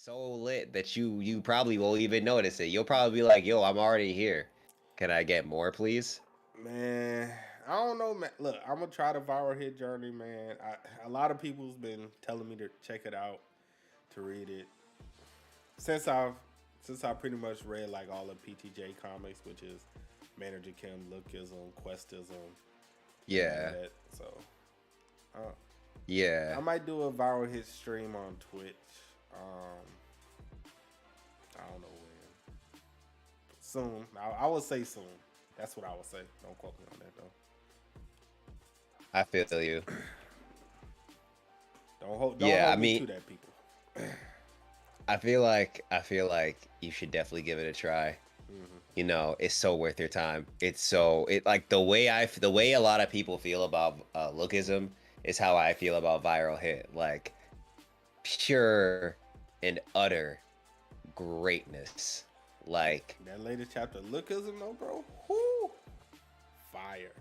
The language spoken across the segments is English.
so lit that you probably won't even notice it. You'll probably be like, "Yo, I'm already here. Can I get more, please?" Man, I don't know, man. Look, I'm gonna try the viral hit journey, man. A lot of people's been telling me to check it out, to read it. Since I've since I pretty much read like all of PTJ comics, which is Manager Kim, Lookism, Questism, and all of Yeah, that. So uh, I yeah. might do a viral hit stream on Twitch. Um, I don't know when. Soon. I would say soon. That's what I would say. Don't quote me on that though. I feel you. Don't Yeah, I hold me mean, to that, people. I feel like you should definitely give it a try. Hmm. It's so worth your time. It like the way a lot of people feel about lookism is how I feel about viral hit. Like pure and utter greatness. Like That latest chapter, Lookism, though, bro. Whoo, fire.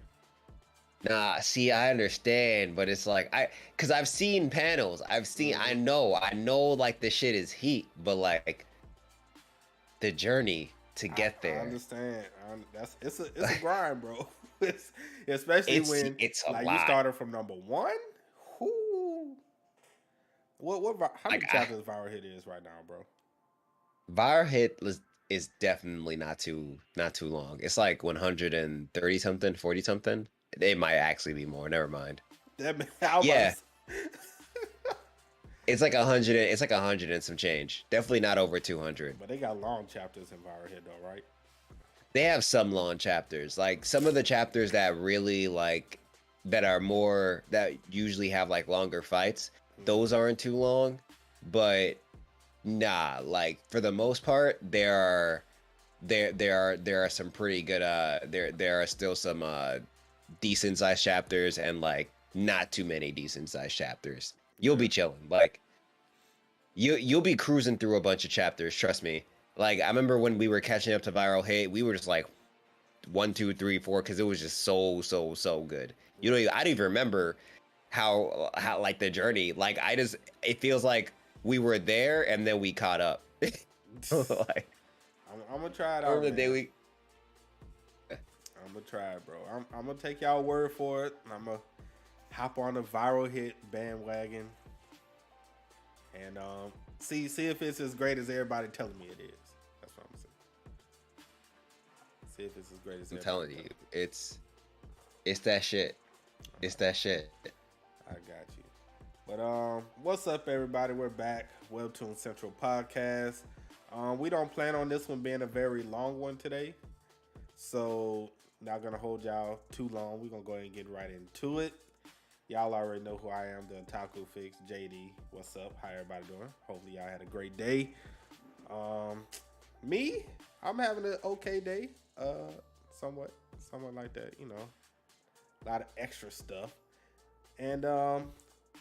nah, see, I understand, but it's like cuz I've seen panels. Hmm. I know like the shit is heat, but like the journey to get I there. understand. It's a grind, bro. It's, especially when it's a like you lot. started from number one. Whoo. How Like many chapters Viral Hit is right now, bro? Viral hit is definitely not too long. It's like 130 something, 40 something. It might actually be more. Never mind. I was about to Yeah, say. it's like 100 and some change. Definitely not over 200. But they got long chapters in Viral Hit though, right? They have some long chapters. Like some of the chapters that really that are more that usually have like longer fights. Hmm. Those aren't too long, but nah, like for the most part, there are some pretty good there are still some decent sized chapters and like not too many decent sized chapters. You'll Yeah. be chilling. Like you'll be cruising through a bunch of chapters, trust me. Like I remember when we were catching up to Viral Hate, we were just like one, two, three, four, because it was just so good. I don't even remember how like the journey. Like it feels like we were there and then we caught up. Like I'm gonna try it I out, remember the day man. we I'm gonna try it, bro. I'm gonna take y'all word for it. I'm gonna hop on the Viral Hit bandwagon and see if it's as great as everybody telling me it is. That's what I'm saying. See if it's as great as I'm everybody telling you, telling me. it's that shit. It's that shit. I got you. But what's up, everybody? We're back. Webtoon Central Podcast. We don't plan on this one being a very long one today, so not gonna hold y'all too long. We're gonna go ahead and get right into it. Y'all already know who I am, TheOtakuFix, JD. What's up? How everybody doing? Hopefully y'all had a great day. Um, me, I'm having an okay day. Somewhat, somewhat like that. A lot of extra stuff. And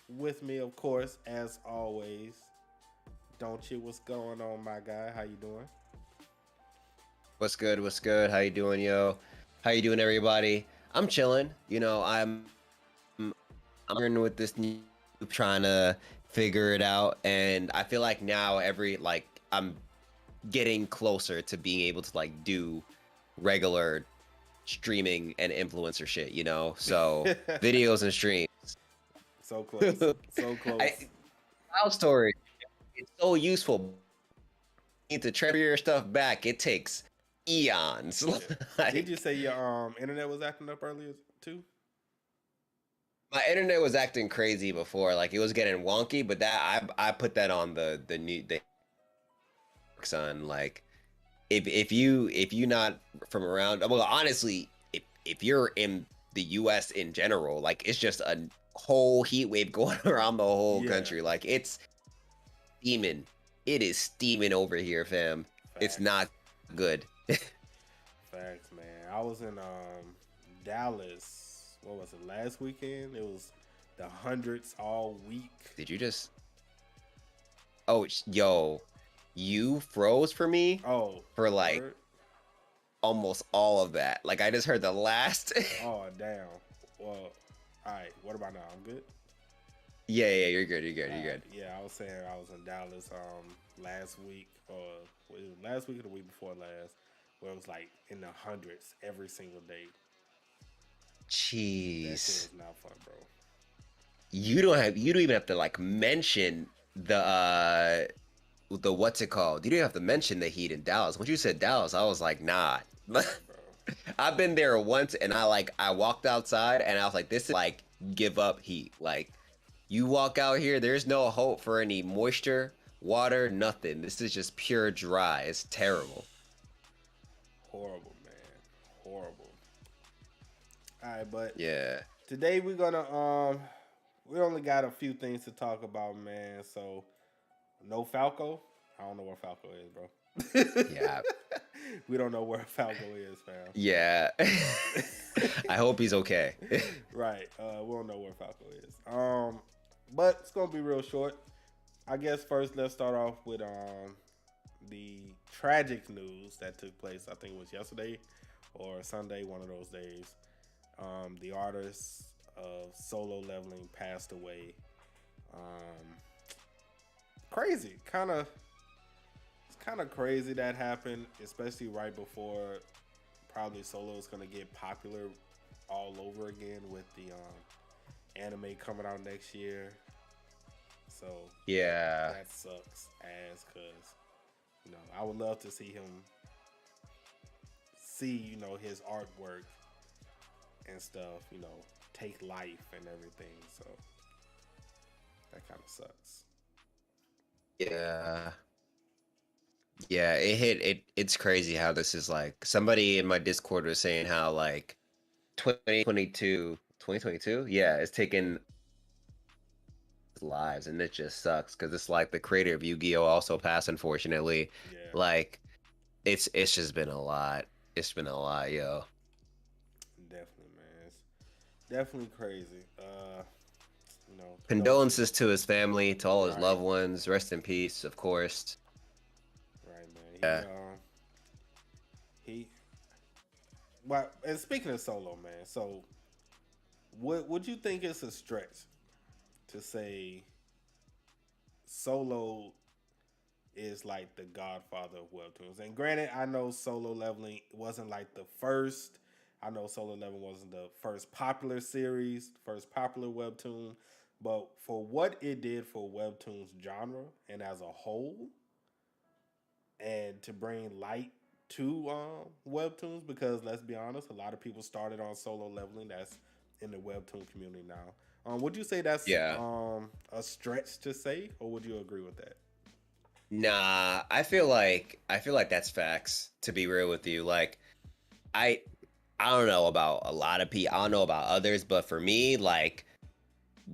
with me, of course, as always, don't you? What's going on, my guy? How you doing? What's good? What's good? How you doing, yo? How you doing, everybody? I'm chilling. I'm learning with this new trying to figure it out, and I feel like now I'm getting closer to being able to like do regular streaming and influencer shit. So videos and streams. So close, so I close. Cloud storage. It's so useful. You need to transfer your stuff back. It takes eons. Yeah. Did you Like say your internet was acting up earlier too? my internet was acting crazy before. Like it was getting wonky, but that I put that on the sun. Like if you not from around, well, honestly, if you're in the U.S. in general, like it's just a whole heat wave going around the whole Yeah. country. Like it's steaming. It is steaming over here, fam. It's Facts. not good. Facts, man. I was in Dallas. What was it? Last weekend. It was the hundreds all week. Did you just? Oh, yo, you froze for me Oh, for like word. almost all of that. Like I just heard the last. Oh, damn. Well, all right. What about now? I'm good. Yeah, you're good. You're good. You're good. Yeah, I was saying I was in Dallas last week, or was it last week or the week before last, where it was like in the hundreds every single day. That shit Jeez. was not fun, bro. You don't even have to like mention the what's it called? You don't have to mention the heat in Dallas. When you said Dallas, I was like, nah. Yeah, bro. I've been there once and I walked outside and I was like, this is like give up heat. Like you walk out here, there's no hope for any moisture, water, nothing. This is just pure dry. It's terrible. Horrible, man. Horrible. All right, but Yeah. today we're gonna we only got a few things to talk about, man. So no Falco. I don't know where Falco is, bro. Yeah. We don't know where Falco is, fam. Yeah. I hope he's okay. Right. We don't know where Falco is. But it's gonna be real short. I guess first let's start off with the tragic news that took place. I think it was yesterday or Sunday, one of those days. The artist of Solo Leveling passed away. Crazy, it's kind of crazy that happened, especially right before probably Solo is gonna get popular all over again with the anime coming out next year. So Yeah. that sucks as cause I would love to see him his artwork and stuff, take life and everything. So that kind of sucks. Yeah. Yeah, it's crazy how this is like somebody in my Discord was saying how like 2022, yeah, it's taking lives and it just sucks because it's like the creator of Yu-Gi-Oh also passed unfortunately. Yeah, Like it's just been a lot. It's been a lot, yo. definitely, man. It's definitely crazy. For those Condolences to his family, to all his right, loved ones. Rest in peace, of course. right, man. Yeah. He well, and speaking of Solo, man. So, would you think it's a stretch to say Solo is like the godfather of webtoons? And granted, I know Solo Leveling wasn't like the first. I know Solo Leveling wasn't the first popular series, first popular webtoon, but for what it did for webtoons genre and as a whole, and to bring light to webtoons, because let's be honest, a lot of people started on Solo Leveling. That's in the webtoon community now. Would you say that's Yeah. a stretch to say, or would you agree with that? Nah, I feel like that's facts, to be real with you. Like I I don't know about a lot of people. I don't know about others, but for me, like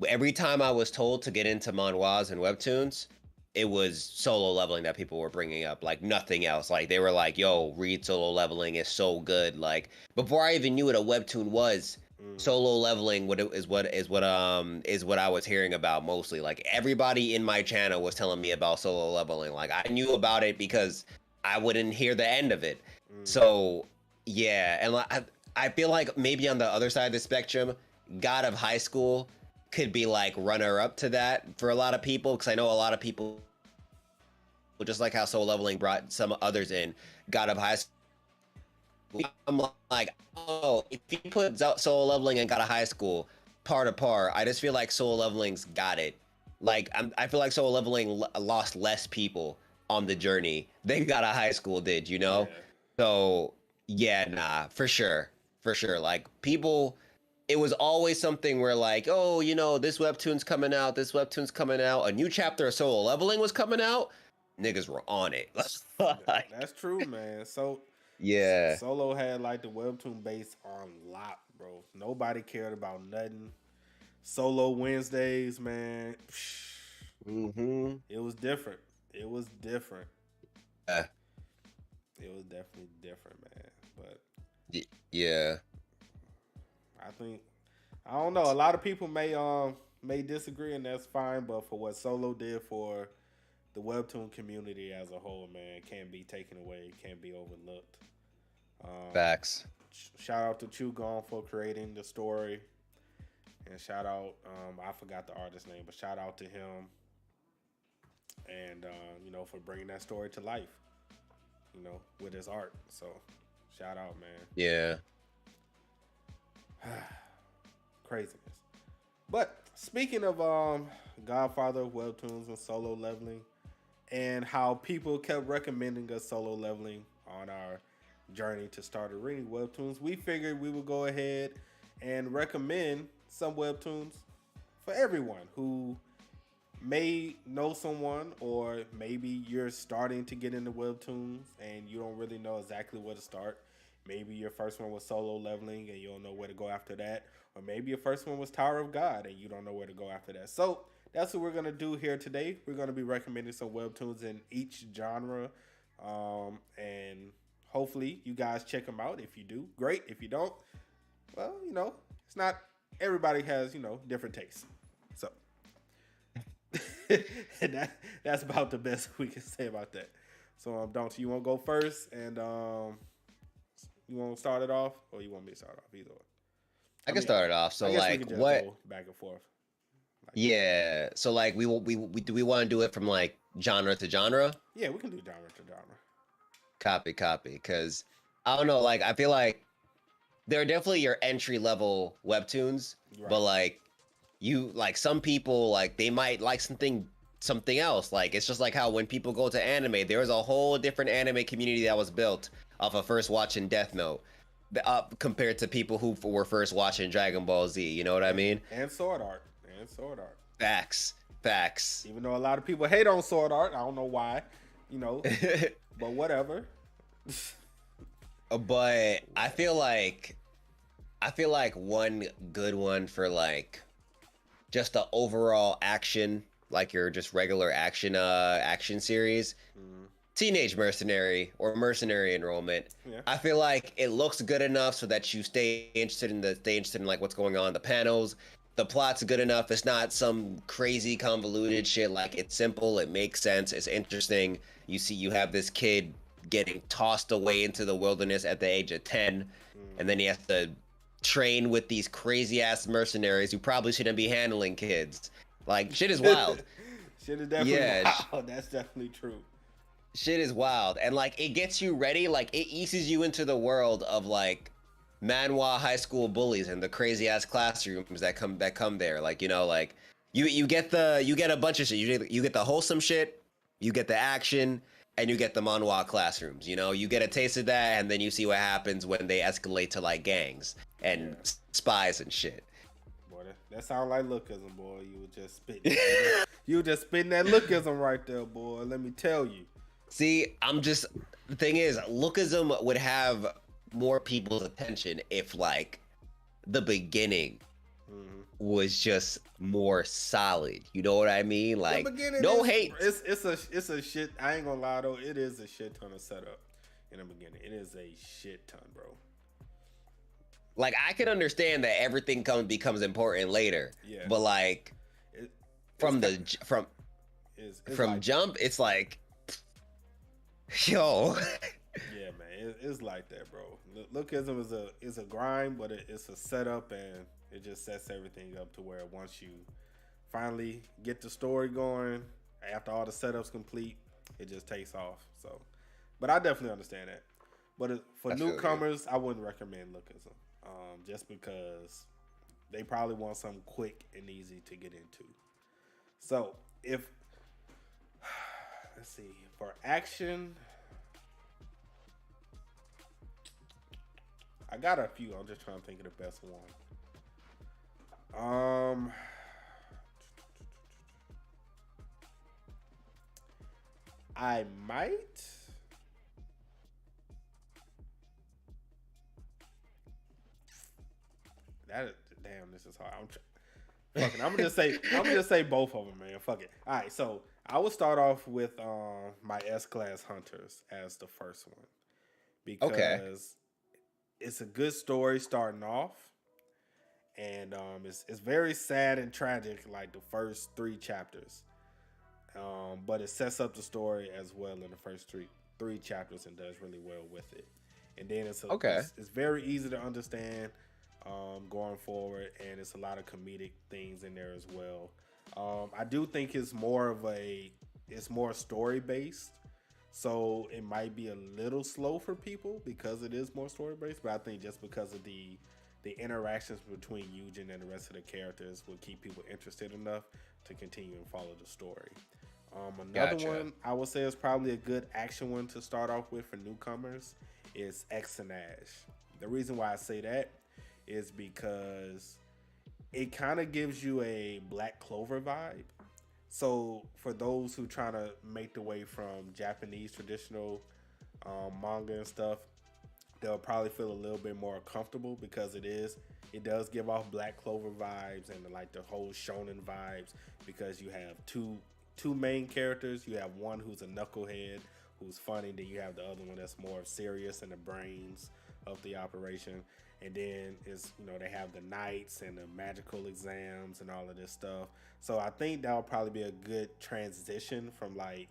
every time I was told to get into manhwas and webtoons, it was Solo Leveling that people were bringing up, like nothing else. Like they were like, "Yo, read Solo Leveling, is so good." Like before I even knew what a webtoon was, Mm-hmm. Solo Leveling is what I was hearing about mostly. Like everybody in my channel was telling me about Solo Leveling. Like I knew about it because I wouldn't hear the end of it. Mm-hmm. So yeah, and like, I feel like maybe on the other side of the spectrum, God of High School could be like runner up to that for a lot of people, because I know a lot of people, just like how Soul Leveling brought some others in, God of High School. I'm like, oh, if you put Soul Leveling and God of High School par to par, I just feel like Soul Leveling's got it. Like I feel like Soul Leveling lost less people on the journey than God of High School did, you know? Yeah. So yeah, nah, for sure, for sure. Like people, it was always something where like, oh, this webtoon's coming out, this webtoon's coming out, a new chapter of Solo Leveling was coming out, niggas were on it. Like, That's true, man. So yeah. Solo had like the webtoon base on lock, bro. Nobody cared about nothing. Solo Wednesdays, man. Mm-hmm. It was different. It was different. Uh, It was definitely different, man. But yeah. I think I don't know. A lot of people may disagree, and that's fine. But for what Solo did for the webtoon community as a whole, man, it can't be taken away. It can't be overlooked. Um, Facts. Shout out to Chugon for creating the story And shout out, I forgot the artist's name, but shout out to him, and for bringing that story to life, with his art. So shout out, man. Yeah. Craziness. But speaking of Godfather of Webtoons and solo leveling, and how people kept recommending us solo leveling on our journey to start reading Webtoons, we figured we would go ahead and recommend some Webtoons for everyone who may know someone, or maybe you're starting to get into Webtoons and you don't really know exactly where to start. Maybe your first one was solo leveling and you don't know where to go after that. Or maybe your first one was Tower of God and you don't know where to go after that. So that's what we're going to do here today. We're going to be recommending some Webtoons in each genre. And hopefully you guys check them out. If you do, great. If you don't, well, it's not, everybody has, different tastes. So and that's about the best we can say about that. So don't you want to go first, and you want to start it off, or you want me to start off? Either one. I can start it off. So like what? Go back and forth. Yeah. So like we do we want to do it from like genre to genre? Yeah, we can do genre to genre. Copy. Because I don't know. Like I feel like they're definitely your entry level webtoons, right. But like some people like they might like something else. Like it's just like how when people go to anime, there was a whole different anime community that was built off of first watching Death Note, compared to people who were first watching Dragon Ball Z. You know what I mean? And Sword Art. Facts. Even though a lot of people hate on Sword Art, I don't know why. But whatever. But I feel like one good one for like just the overall action, like your just regular action series. Teenage Mercenary or Mercenary Enrollment. Yeah. I feel like it looks good enough so that you stay interested in like what's going on in the panels. The plot's good enough. It's not some crazy convoluted shit. Like it's simple. It makes sense. It's interesting. You have this kid getting tossed away into the wilderness at the age of 10, and then he has to train with these crazy ass mercenaries who probably shouldn't be handling kids. Like shit is wild. Shit is definitely wild. That's definitely true. Shit is wild, and like it gets you ready. Like it eases you into the world of like manhwa high school bullies and the crazy ass classrooms that come there. Like like you get a bunch of shit. You get the wholesome shit, you get the action, and you get the manhwa classrooms. You get a taste of that, and then you see what happens when they escalate to like gangs and spies and shit. Boy, that sound like lookism, boy. You were just spitting. You were just spitting that lookism right there, boy. Let me tell you. See, the thing is, lookism would have more people's attention if like the beginning was just more solid. You know what I mean? Like no hate. It's a shit. I ain't gonna lie though, it is a shit ton of setup in the beginning. It is a shit ton, bro. Like I can understand that everything becomes important later. Yeah. But like from jump, it's like yo. Yeah, man, it's like that, bro. Lookism is a grind, but it's a setup, and it just sets everything up to where once you finally get the story going, after all the setups complete, it just takes off. So, but I definitely understand that. But for newcomers, I wouldn't recommend lookism, just because they probably want something quick and easy to get into. So let's see, for action, I got a few. I'm just trying to think of the best one. I might. Damn, this is hard. I'm gonna just say both of them, man. Fuck it. All right, so I will start off with my S-Class Hunters as the first one because it's a good story starting off, and it's very sad and tragic, like the first 3 chapters. But it sets up the story as well in the first three chapters and does really well with it. And then it's very easy to understand. going forward, and it's a lot of comedic things in there as well. I do think it's more story based, so it might be a little slow for people because it is more story based. But I think just because of the interactions between Eugen and the rest of the characters will keep people interested enough to continue and follow the story. Another Gotcha. one I would say is probably a good action one to start off with for newcomers is X and Ash. The reason why I say that is because it kind of gives you a Black Clover vibe. So for those who trying to make the way from Japanese traditional manga and stuff, they'll probably feel a little bit more comfortable because it does give off Black Clover vibes and like the whole shonen vibes because you have two main characters. You have one who's a knucklehead who's funny, then you have the other one that's more serious and the brains of the operation. And then they have the knights and the magical exams and all of this stuff. So I think that'll probably be a good transition from like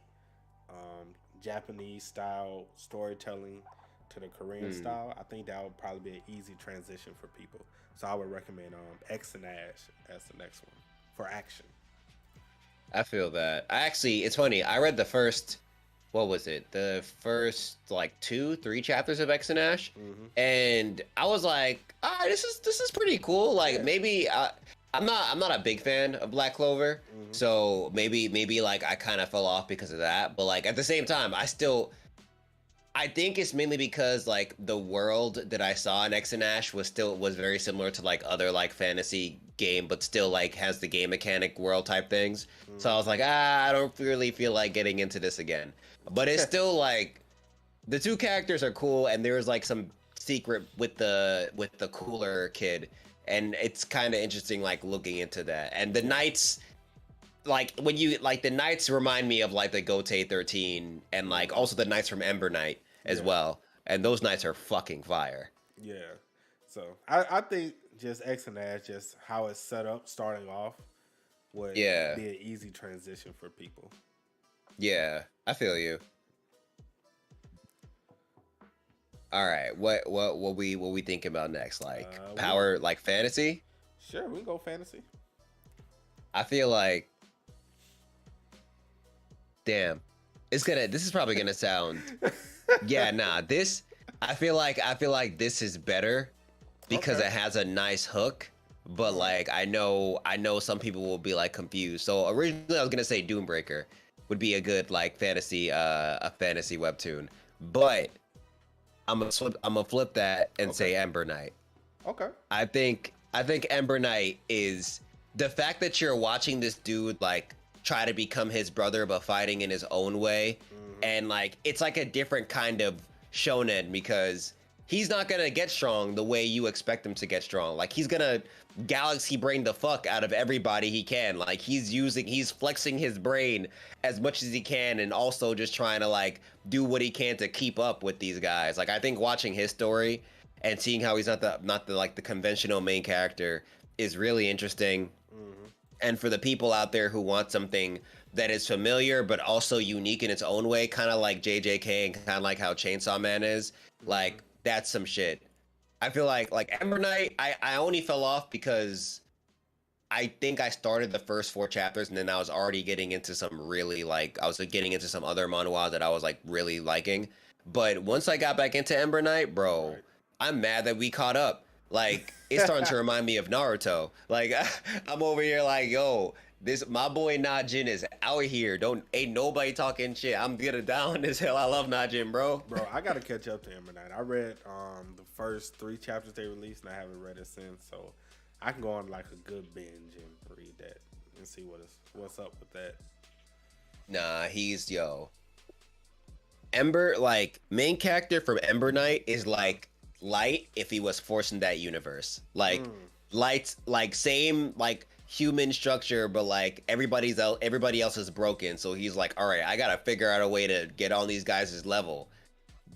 Japanese style storytelling to the Korean style. I think that would probably be an easy transition for people. So I would recommend X and Ash as the next one for action. I feel that. It's funny. I read the first, what was it? The first like 2-3 chapters of X and Ash, and I was like, this is pretty cool. Like maybe I'm not a big fan of Black Clover, so maybe like I kind of fell off because of that. But like at the same time, I think it's mainly because like the world that I saw in X and Ash was very similar to like other like fantasy game, but still like has the game mechanic world type things. So I was like, I don't really feel like getting into this again. But it's still like the two characters are cool, and there's like some secret with the cooler kid, and it's kind of interesting like looking into that. And the knights, like when you like the knights remind me of like the Gotei 13 and like also the knights from Ember Knight as well, and those knights are fucking fire. Yeah, so I think just X and Ash, just how it's set up starting off, would be an easy transition for people. Yeah, I feel you. All right, what we thinking about next? Like power, like fantasy? Sure, we can go fantasy. I feel like, damn, this is probably gonna sound. Yeah, nah. I feel like this is better because it has a nice hook. But like, I know some people will be like confused. So originally, I was gonna say Doombreaker would be a good like fantasy webtoon, but I'm gonna flip that and say Ember Knight. Okay. I think Ember Knight is the fact that you're watching this dude like try to become his brother but fighting in his own way, and like it's like a different kind of shonen because he's not gonna get strong the way you expect him to get strong. Like he's gonna galaxy brain the fuck out of everybody he can. Like he's flexing his brain as much as he can, and also just trying to like do what he can to keep up with these guys. Like I think watching his story and seeing how he's not the like the conventional main character is really interesting. And for the people out there who want something that is familiar but also unique in its own way, kind of like JJK and kind of like how Chainsaw Man is, like that's some shit. I feel like Ember Knight, I only fell off because I think I started the first 4 chapters and then I was already getting into some really like, I was getting into some other manhwa that I was like really liking. But once I got back into Ember Knight, bro, I'm mad that we caught up. Like, it's starting to remind me of Naruto. Like, I'm over here like, yo, my boy Najin is out here. Ain't nobody talking shit. I'm gonna down this hill. I love Najin, bro. Bro, I gotta catch up to Ember Knight. I read the first 3 chapters they released, and I haven't read it since. So I can go on like a good binge and read that and see what's up with that. Nah, Ember, like main character from Ember Knight is like Light if he was forced in that universe. Like Light's like same like human structure, but like everybody else is broken. So he's like, all right, I gotta figure out a way to get on these guys' level,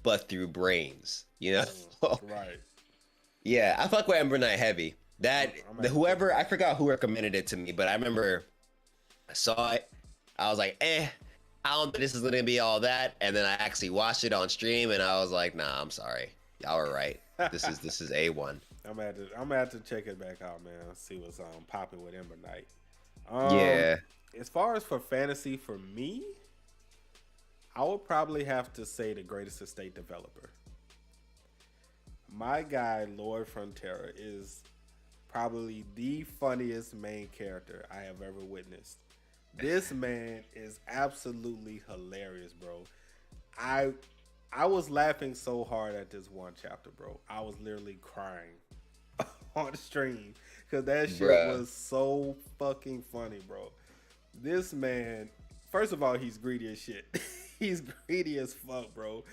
but through brains, you know? Right. Yeah, I fuck with Ember Knight heavy. Whoever, I forgot who recommended it to me, but I remember I saw it. I was like, I don't think this is gonna be all that. And then I actually watched it on stream, and I was like, nah, I'm sorry. Y'all are right. This is A1. I'm gonna have to check it back out, man. See what's popping with Ember Knight. Yeah. As far as for fantasy, for me, I would probably have to say the Greatest Estate Developer. My guy, Lord Frontera, is probably the funniest main character I have ever witnessed. This man is absolutely hilarious, bro. I was laughing so hard at this one chapter, bro. I was literally crying on the stream because that shit Bruh. was so fucking funny, bro. This man, first of all, he's greedy as shit. He's greedy as fuck, bro.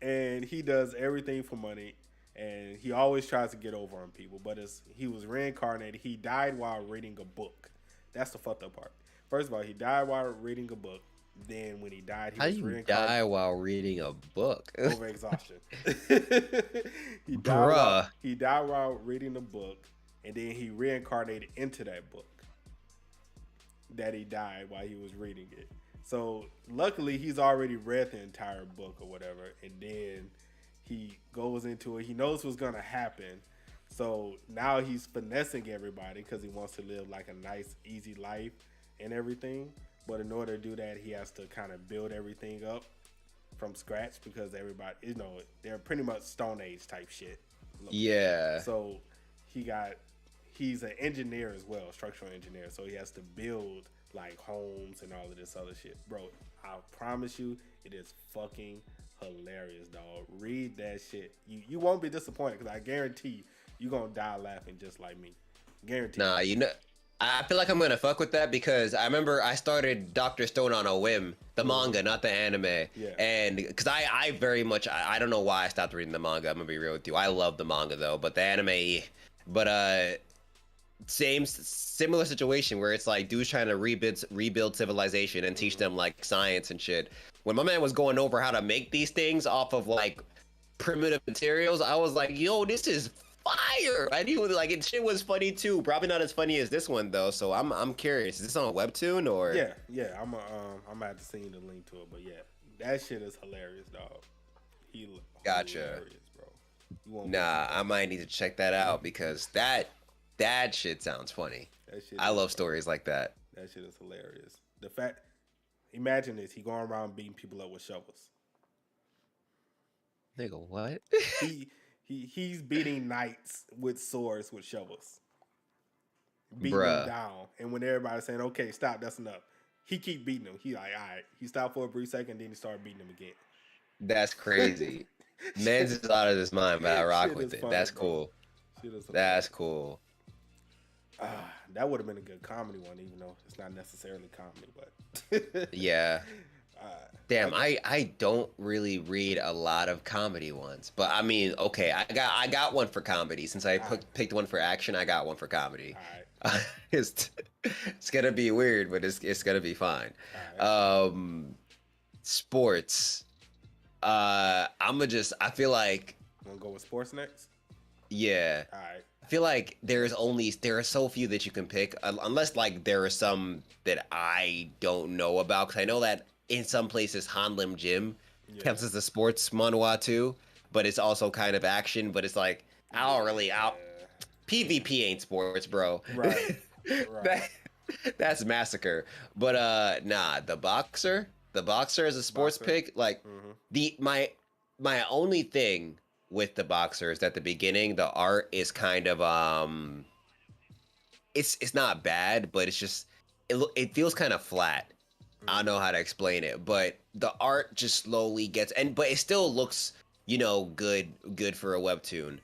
And he does everything for money. And he always tries to get over on people. But he was reincarnated. He died while reading a book. That's the fucked up part. First of all, he died while reading a book. Then when he died, he How was do you reincarnated. die while reading a book? Over exhaustion. Bruh. He died while reading the book. And then he reincarnated into that book that he died while he was reading it. So luckily he's already read the entire book or whatever, and then he goes into it. He knows what's gonna happen, so now he's finessing everybody because he wants to live like a nice, easy life and everything. But in order to do that, he has to kind of build everything up from scratch because everybody, they're pretty much Stone Age type shit. Yeah. So he's an engineer as well, structural engineer. So he has to build like homes and all of this other shit. Bro, I promise you, it is fucking hilarious, dog. Read that shit. You won't be disappointed because I guarantee you're going to die laughing just like me. Guarantee. Nah, I feel like I'm gonna fuck with that because I remember I started Dr. Stone on a whim, the manga, not the anime. Yeah. And because I very much, I don't know why I stopped reading the manga. I'm gonna be real with you. I love the manga though, but the anime, similar situation where it's like dudes trying to rebuild civilization and teach them like science and shit. When my man was going over how to make these things off of like primitive materials, I was like, yo, this is fire. I knew like it shit was funny too. Probably not as funny as this one though. So I'm curious. Is this on a Webtoon or? Yeah. I'm gonna have to send you the link to it, but yeah, that shit is hilarious, dog. Gotcha. Hilarious, bro. Nah, I might need to check that out because that shit sounds funny. I love stories like that. That shit is hilarious. The fact, imagine this: he going around beating people up with shovels. Nigga, what? He's beating knights with swords with shovels, beating them down. And when everybody's saying, "Okay, stop, that's enough," he keep beating them. He like, all right. He stopped for a brief second, then he started beating them again. That's crazy. Man's is out of his mind, but I rock with it. Funny, that's bro. cool. That's cool. That would have been a good comedy one, even though it's not necessarily comedy, but yeah. Damn, I don't really read a lot of comedy ones, but I mean, okay, I got one for comedy. Since I picked one for action, I got one for comedy. All right. It's gonna be weird, but it's gonna be fine. Right. Sports. I feel like. Wanna go with sports next? Yeah. All right. I feel like there are so few that you can pick, unless like there are some that I don't know about. Because I know that in some places Hanlim Gym counts as a sports manhwa too, but it's also kind of action. But it's like PvP ain't sports, bro. Right. That's massacre. But nah, the boxer is a sports pick. Like my only thing with the boxer is that the beginning, the art is kind of it's not bad, but it's just it feels kind of flat. I don't know how to explain it, but the art just slowly gets but it still looks, good for a webtoon.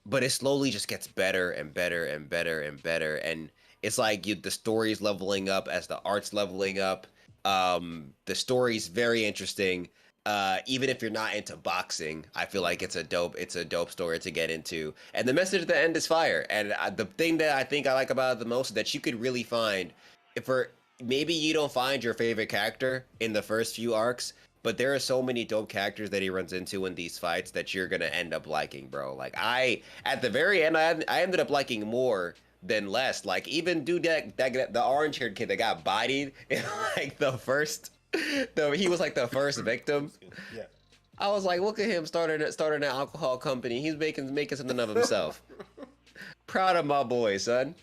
But it slowly just gets better and better and better and better, and it's like the story's leveling up as the art's leveling up. The story's very interesting. Even if you're not into boxing, I feel like it's a dope story to get into. And the message at the end is fire. And the thing that I think I like about it the most is that you could really find, maybe you don't find your favorite character in the first few arcs, but there are so many dope characters that he runs into in these fights that you're gonna end up liking, bro. Like at the very end, I ended up liking more than less. Like even dude that the orange haired kid that got bodied in like the first. He was like the first victim. Yeah. I was like, look at him starting an alcohol company. He's making something of himself. Proud of my boy, son.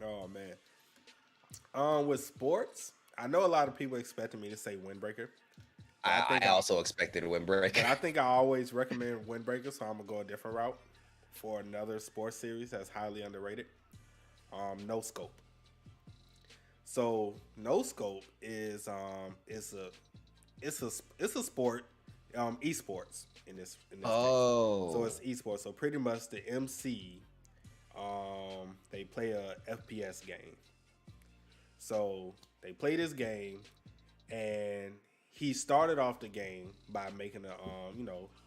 Oh man. With sports, I know a lot of people expected me to say Windbreaker. But I also expected a but windbreaker. I think I always recommend Windbreaker, so I'm gonna go a different route for another sports series that's highly underrated. No Scope. So No Scope is it's a sport, esports in this case. So Oh, it's esports. So pretty much the MC, they play a FPS game. So they play this game, and he started off the game by making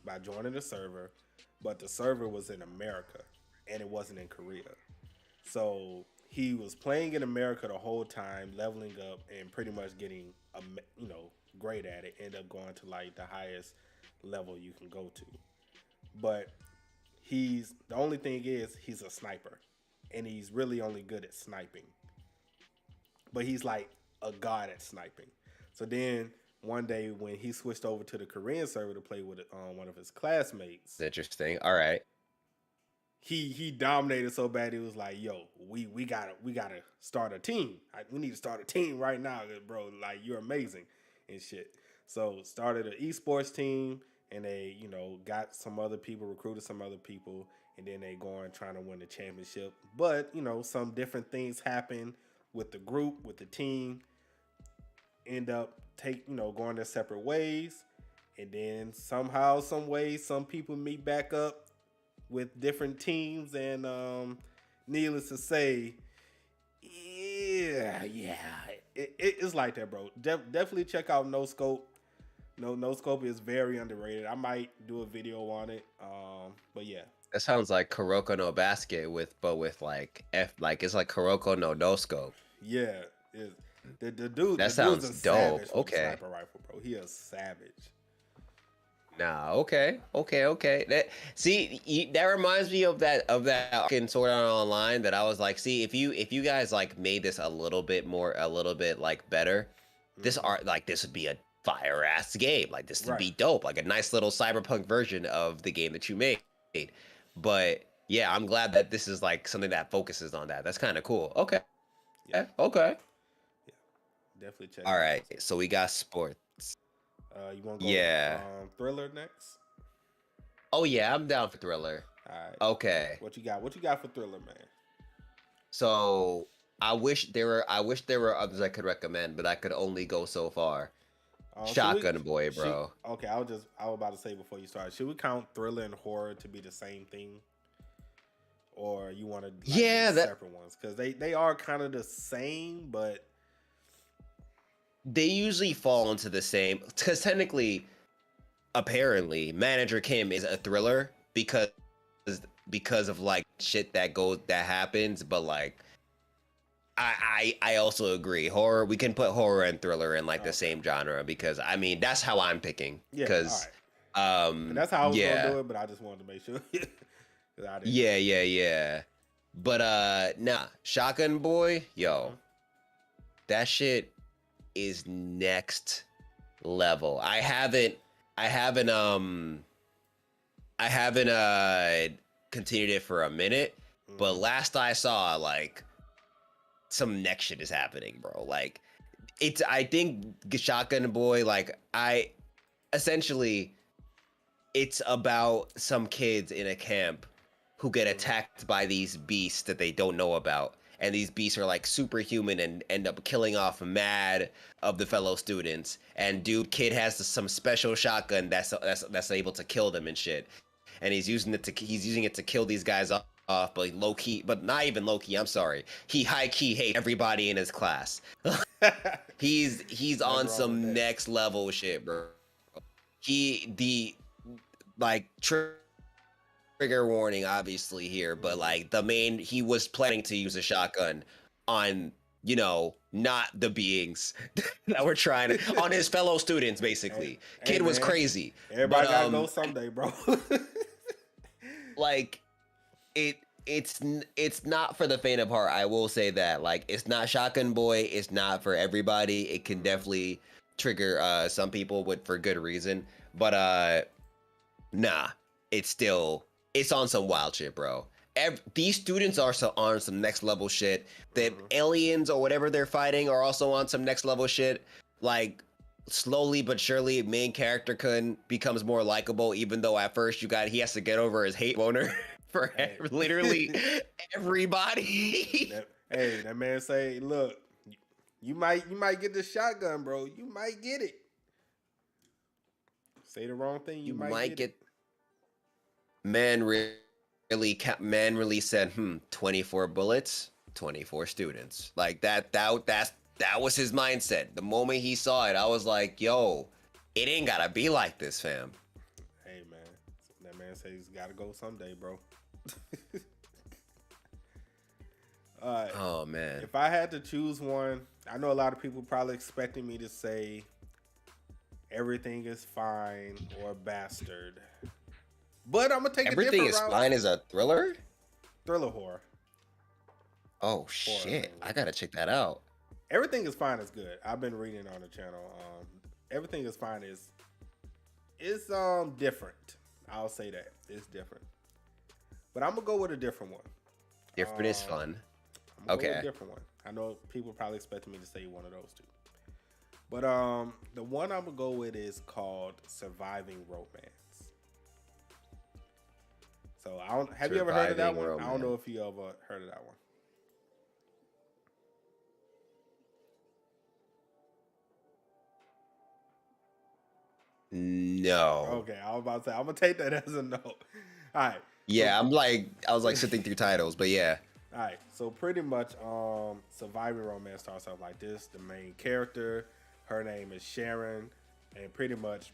by joining the server, but the server was in America and it wasn't in Korea. So he was playing in America the whole time, leveling up and pretty much getting great at it. End up going to like the highest level you can go to. But the only thing is he's a sniper, and he's really only good at sniping. But he's like a god at sniping. So then one day when he switched over to the Korean server to play with one of his classmates, interesting. All right. he dominated so bad he was like, "Yo, we gotta start a team. We need to start a team right now, bro. Like you're amazing and shit." So started an esports team, and they got some other people, recruited some other people, and then they go on trying to win the championship. But some different things happen with the group, with the team, end up going their separate ways, and then somehow, some way, some people meet back up with different teams, and needless to say, yeah, it's like that, bro. Definitely check out No Scope. No Scope is very underrated. I might do a video on it. But yeah. That sounds like Kuroko no Basket with like it's like Kuroko no scope. Yeah, the dude. That The dude's sounds a dope. savage with a Okay. sniper rifle, bro. He a savage. Nah, okay. That reminds me of that arc in Sword Art Online that I was like, see, if you guys like made this a little bit like better, this Mhm. art like this would be a fire ass game. Like this would be Right. dope, like a nice little cyberpunk version of the game that you made. But yeah, I'm glad that this is like something that focuses on that. That's kind of cool. Okay. Yeah. Okay. Yeah. Definitely check All it right. out. So we got sports. You want to go Yeah. thriller next? Oh yeah, I'm down for thriller. All right. Okay. What you got? What you got for thriller, man? So I wish there were others I could recommend, but I could only go so far. Shotgun Boy, bro. Okay, I was about to say before you start. Should we count thriller and horror to be the same thing, or you want to Yeah, separate ones? Because they are kind of the same, but they usually fall into the same. Because technically, apparently, Manager Kim is a thriller because of like shit that happens, but like I also agree. Horror, we can put horror and thriller in like the same genre because I mean that's how I'm picking. yeah, Because and that's how I was yeah. gonna do it, but I just wanted to make sure. Yeah. But nah, Shotgun Boy, yo, Mhm. that shit is next level. I haven't continued it for a minute, but Mhm. last I saw, like some next shit is happening, bro. Like I think Shotgun Boy, like essentially it's about some kids in a camp who get attacked by these beasts that they don't know about. And these beasts are like superhuman and end up killing off mad of the fellow students. And kid has some special shotgun that's able to kill them and shit. And he's using it to kill these guys off, but low key, but not even low key. I'm sorry. He high key hates everybody in his class. He's Nothing on wrong with some that. next level shit, bro. The like trigger warning obviously here, but like he was planning to use a shotgun on not the beings that were trying to on his fellow students basically. Hey, Kid was man. crazy. Everybody But gotta go someday, bro. like it's not for the faint of heart. I will say that like it's not Shotgun Boy, it's not for everybody. It can definitely trigger some people for good reason. But nah, it's on some wild shit, bro. These students are on some next level shit. The aliens or whatever they're fighting are also on some next level shit. Like, slowly but surely, main character Kun becomes more likable, even though at first he has to get over his hate boner for literally everybody. That man say, look, you might get the shotgun, bro. You might get it. Say the wrong thing, you might get it. Man really said, 24 bullets, 24 students. Like that was his mindset. The moment he saw it, I was like, yo, it ain't gotta be like this, fam. Hey man, that man said he's gotta go someday, bro. Alright. Oh man. If I had to choose one, I know a lot of people probably expecting me to say Everything Is Fine or Bastard. But I'm gonna take Everything a Is different route. Fine is a thriller? Thriller horror. Oh shit. I gotta check that out. Everything Is Fine is good. I've been reading on the channel. Everything Is Fine is different. I'll say that. It's different. But I'm gonna go with a different one. Different is fun. I'm gonna go with a different one. I know people probably expecting me to say one of those two. But the one I'm gonna go with is called Surviving Romance. So have you ever heard of that one? Romance. I don't know if you ever heard of that one. No. Okay, I was about to say, I'm gonna take that as a no. All right. Yeah, I was like sifting through titles, but yeah. All right, so pretty much, Surviving Romance starts off like this. The main character, her name is Sharon, and pretty much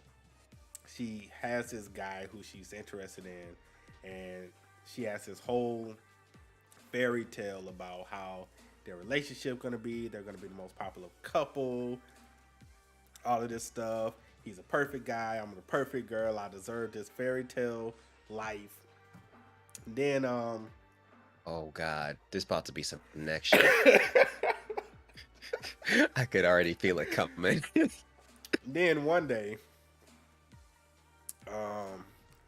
she has this guy who she's interested in, and she has this whole fairy tale about how their relationship gonna be. They're gonna be the most popular couple. All of this stuff. He's a perfect guy. I'm the perfect girl. I deserve this fairy tale life. Then, oh God, there's about to be some next shit. I could already feel it coming. Then one day,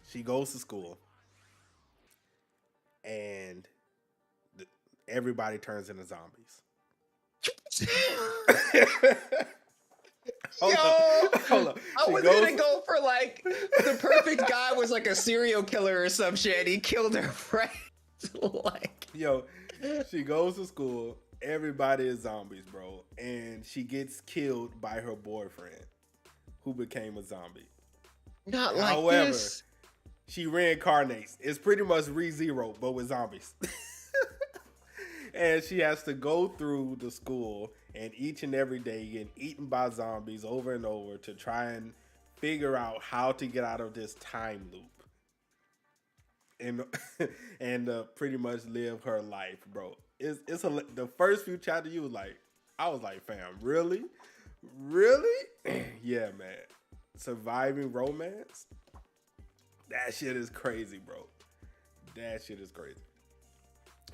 she goes to school, and everybody turns into zombies. Hold up. I was gonna go for like the perfect guy was like a serial killer or some shit. And he killed her friends. Like, yo, she goes to school. Everybody is zombies, bro, and she gets killed by her boyfriend, who became a zombie. Not like However, this. She reincarnates. It's pretty much ReZero, but with zombies. And she has to go through the school and each and every day getting eaten by zombies over and over to try and figure out how to get out of this time loop and pretty much live her life, bro. It's the first few chapters I was like, fam, really? Yeah, man. Surviving Romance? That shit is crazy, bro. That shit is crazy.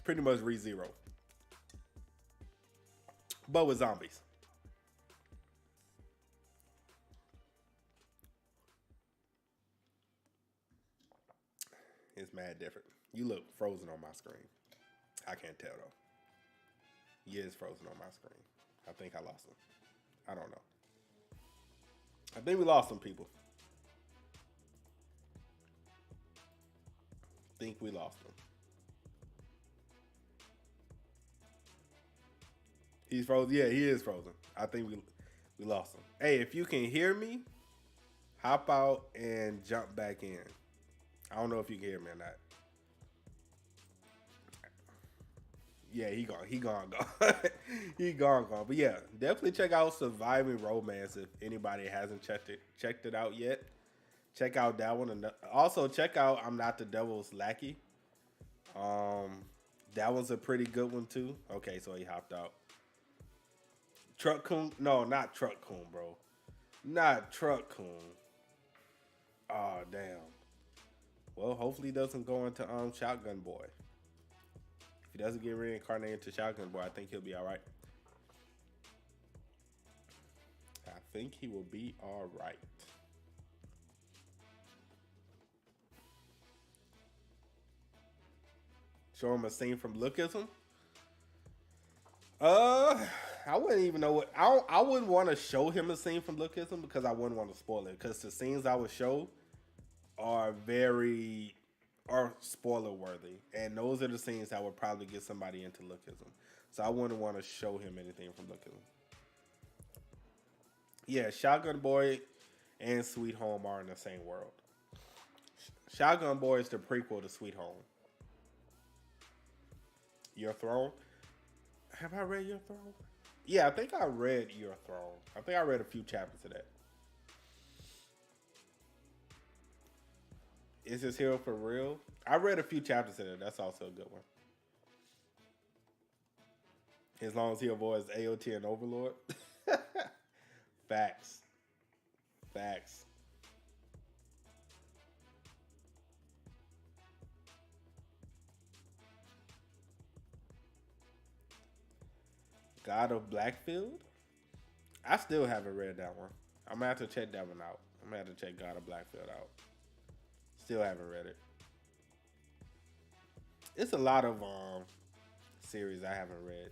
Pretty much ReZero, but with zombies. It's mad different. You look frozen on my screen. I can't tell though. He is frozen on my screen. I think I lost him. I don't know. I think we lost some people. Think we lost him. He's frozen. Yeah, he is frozen. I think we lost him. Hey, if you can hear me, hop out and jump back in. I don't know if you can hear me or not. Yeah, he gone. He gone. He gone. But yeah, definitely check out Surviving Romance if anybody hasn't checked it out yet. Check out that one, and also check out I'm Not the Devil's Lackey. That one's a pretty good one too. Okay, so he hopped out. Truck Coon? No, not Truck Coon, bro. Not Truck Coon. Oh, damn. Well, hopefully he doesn't go into Shotgun Boy. If he doesn't get reincarnated into Shotgun Boy, I think he'll be all right. I think he will be all right. Show him a scene from Lookism. I wouldn't even know what I wouldn't want to show him a scene from Lookism because I wouldn't want to spoil it. Because the scenes I would show are spoiler worthy, and those are the scenes that would probably get somebody into Lookism. So I wouldn't want to show him anything from Lookism. Yeah, Shotgun Boy and Sweet Home are in the same world. Shotgun Boy is the prequel to Sweet Home. Your Throne. Have I read Your Throne? Yeah, I think I read Your Throne. I think I read a few chapters of that. Is this hero for real? I read a few chapters of it. That's also a good one. As long as he avoids AOT and Overlord. Facts. Facts. God of Blackfield? I still haven't read that one. I'm gonna have to check that one out. I'm gonna have to check God of Blackfield out. Still haven't read it. It's a lot of series I haven't read.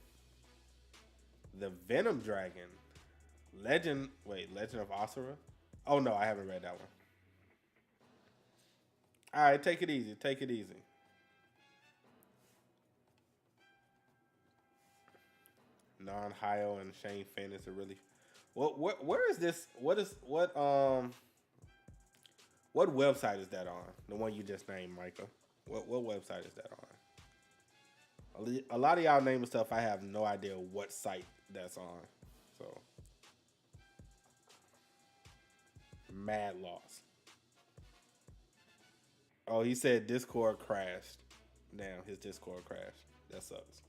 The Venom Dragon. Legend of Asura? Oh no, I haven't read that one. Alright, take it easy. Take it easy. Non-Hio and Shane Finn is a really where is this? What website is that on? The one you just named, Micah. What website is that on? A lot of y'all naming stuff, I have no idea what site that's on. So mad loss. Oh, he said Discord crashed. Damn, his Discord crashed. That sucks.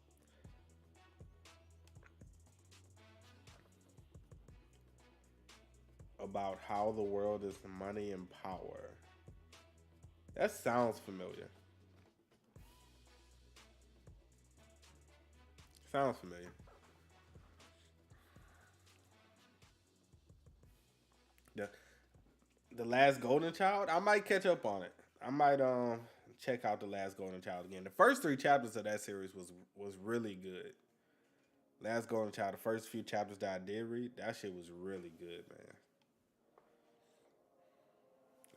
About how the world is money and power. That sounds familiar. Sounds familiar. The Last Golden Child? I might catch up on it. I might check out The Last Golden Child again. The first 3 chapters of that series was really good. Last Golden Child, the first few chapters that I did read, that shit was really good, man.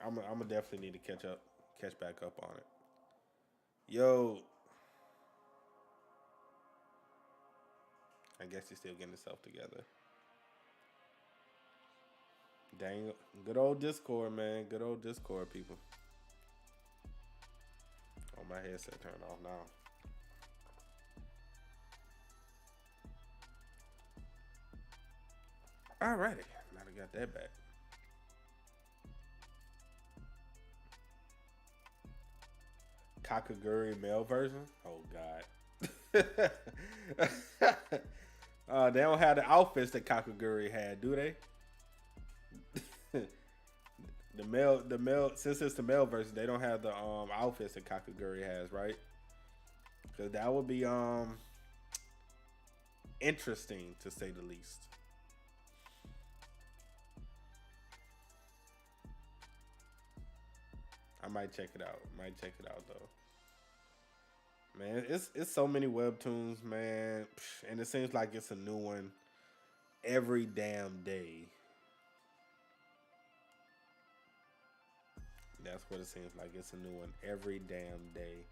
I'm gonna definitely need to catch back up on it. Yo, I guess he's still getting himself together. Dang, good old Discord, man. Good old Discord, people. Oh, my headset turned off now. Alrighty, now I got that back. Kakaguri male version? Oh God. They don't have the outfits that Kakaguri had, do they? the male since it's the male version, they don't have the outfits that Kakaguri has, right? Because that would be interesting to say the least. I might check it out. Though. Man, it's so many webtoons, man, and it seems like it's a new one every damn day. That's what it seems like. It's a new one every damn day.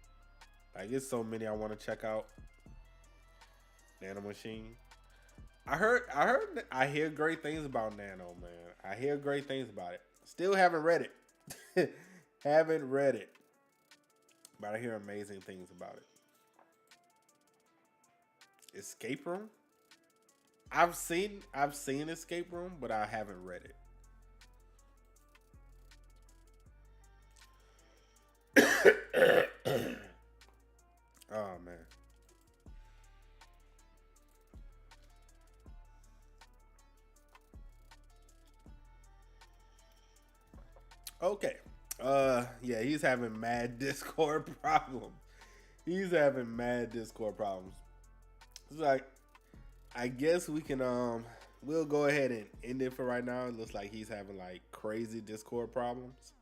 Like, it's so many I want to check out. Nano Machine. I hear great things about Nano, man. I hear great things about it. Still haven't read it. Haven't read it. But I hear amazing things about it. Escape Room? I've seen Escape Room, but I haven't read it. Oh man. Okay. Yeah, he's having mad Discord problems. It's like, I guess we can we'll go ahead and end it for right now. It looks like he's having like crazy Discord problems.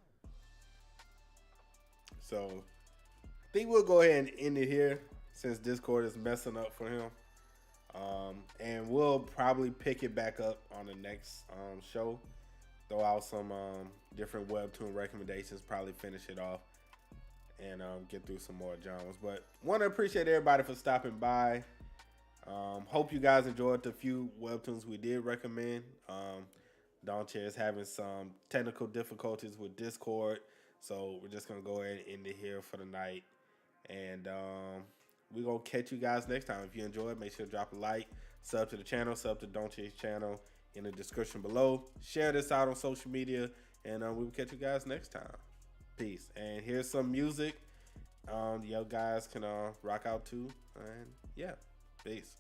So I think we'll go ahead and end it here since Discord is messing up for him. And we'll probably pick it back up on the next show. Throw out some different Webtoon recommendations, probably finish it off, and get through some more genres. But want to appreciate everybody for stopping by. Hope you guys enjoyed the few Webtoons we did recommend. Donche is having some technical difficulties with Discord, so we're just going to go ahead and end it here for the night. And we're going to catch you guys next time. If you enjoyed, make sure to drop a like, sub to the channel, sub to Donche's channel in the description below. Share this out on social media, and we will catch you guys next time. Peace. And here's some music you guys can rock out to. And yeah, peace.